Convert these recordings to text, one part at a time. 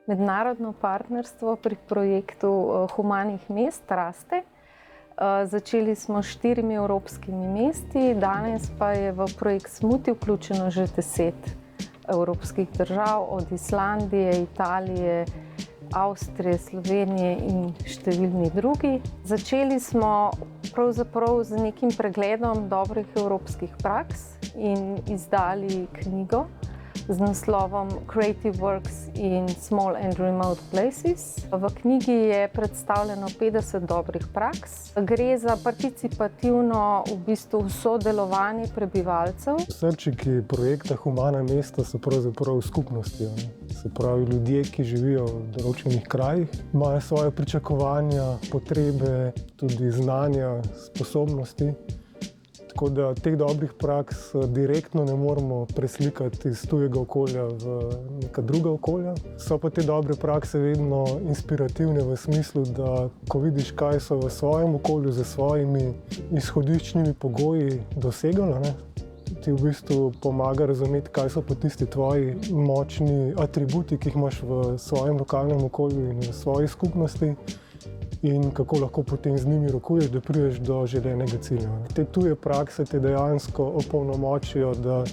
mednarodno partnerstvo pri projektu Humanih mest raste. Začeli smo s 4 evropskimi mesti, danes pa je v projekt Smuti vključeno že 10 evropskih držav, od Islandije, Italije, Avstrije, Slovenije in številni drugi. Začeli smo pravzaprav z nekim pregledom dobrih evropskih praks in izdali knjigo z naslovom Creative Works in Small and Remote Places. V knjigi je predstavljeno 50 dobrih praks. Gre za participativno sodelovanje prebivalcev. Srčiki projekta Humana mesta so pravzaprav skupnosti. Se pravi, ljudje, ki živijo v določenih krajih, imajo svoje pričakovanja, potrebe, tudi znanja, sposobnosti. Tako da teh dobrih praks direktno ne moremo preslikati iz tujega okolja v neka druga okolja. So pa te dobre prakse vedno inspirativne v smislu, da ko vidiš, kaj so v svojem okolju z svojimi izhodiščnimi pogoji dosegali, ti v bistvu pomaga razumeti, kaj so pa tisti tvoji močni atributi, ki jih imaš v svojem lokalnem okolju in v svoji skupnosti, in kako lahko potem z njimi rokuješ, da prideš do želenega cilja. Te tuje prakse te dejansko opolnomočijo, da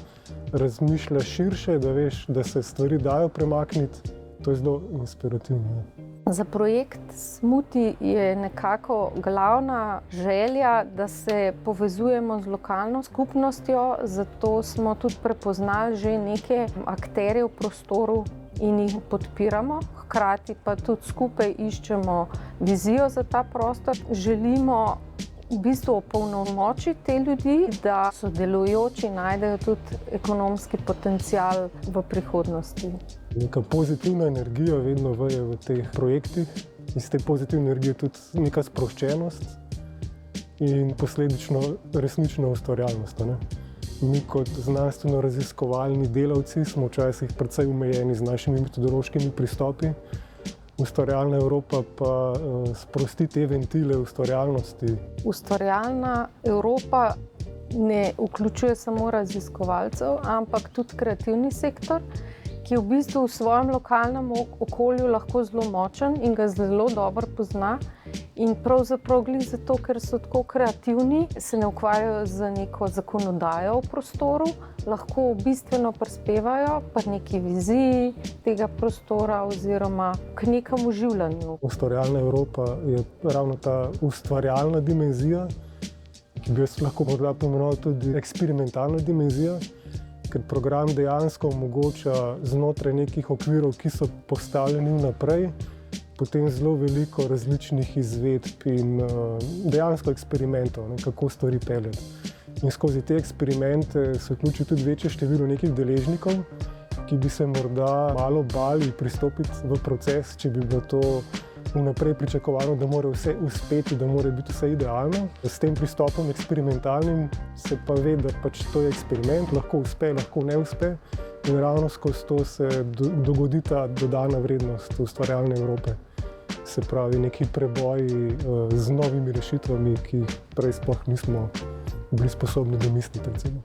razmišljaš širše, da veš, da se stvari dajo premakniti. To je zelo inspirativno. Za projekt Smuti je nekako glavna želja, da se povezujemo z lokalno skupnostjo, zato smo tudi prepoznali že neke akterje v prostoru in jih podpiramo. Hkrati pa tudi skupaj iščemo vizijo za ta prostor. Želimo v bistvu opolnomočiti te ljudi, da sodelujoči najdejo tudi ekonomski potencial v prihodnosti. Neka pozitivna energija vedno veje v teh projektih. Iz te pozitivne energije tudi neka sproščenost in posledično resnična ustvarjalnost. Mi kot znanstveno-raziskovalni delavci smo včasih precej omejeni z našimi metodološkimi pristopi. Ustvarjalna Evropa pa sprosti te ventile ustvarjalnosti. Ustvarjalna Evropa ne vključuje samo raziskovalcev, ampak tudi kreativni sektor, ki v bistvu v svojem lokalnem okolju lahko zelo močen in ga zelo dobro pozna. In pravzaprav glih zato, ker so tako kreativni, se ne ukvarjajo z neko zakonodajo v prostoru, lahko bistveno prispevajo pri neki viziji tega prostora oziroma k nekemu življenju. Ustvarjalna Evropa je ravno ta ustvarjalna dimenzija, ki bi jo lahko morda pomenoval tudi eksperimentalna dimenzija, ker program dejansko omogoča znotraj nekih okvirov, ki so postavljeni vnaprej, potem zelo veliko različnih izvedb in dejansko eksperimentov, kako stvari peljati. In skozi te eksperimente se vključi tudi večje število nekih deležnikov, ki bi se morda malo bali pristopiti v proces, če bi bilo to vnaprej pričakovano, da mora vse uspeti, da mora biti vse idealno. S tem pristopom eksperimentalnim se pa ve, da pač to je eksperiment, lahko uspe, lahko ne uspe. In ravno skozi to se dogodi ta dodana vrednost ustvarjalne Evrope. Se pravi, neki preboji z novimi rešitvami, ki jih prej sploh nismo bili sposobni domisliti, recimo.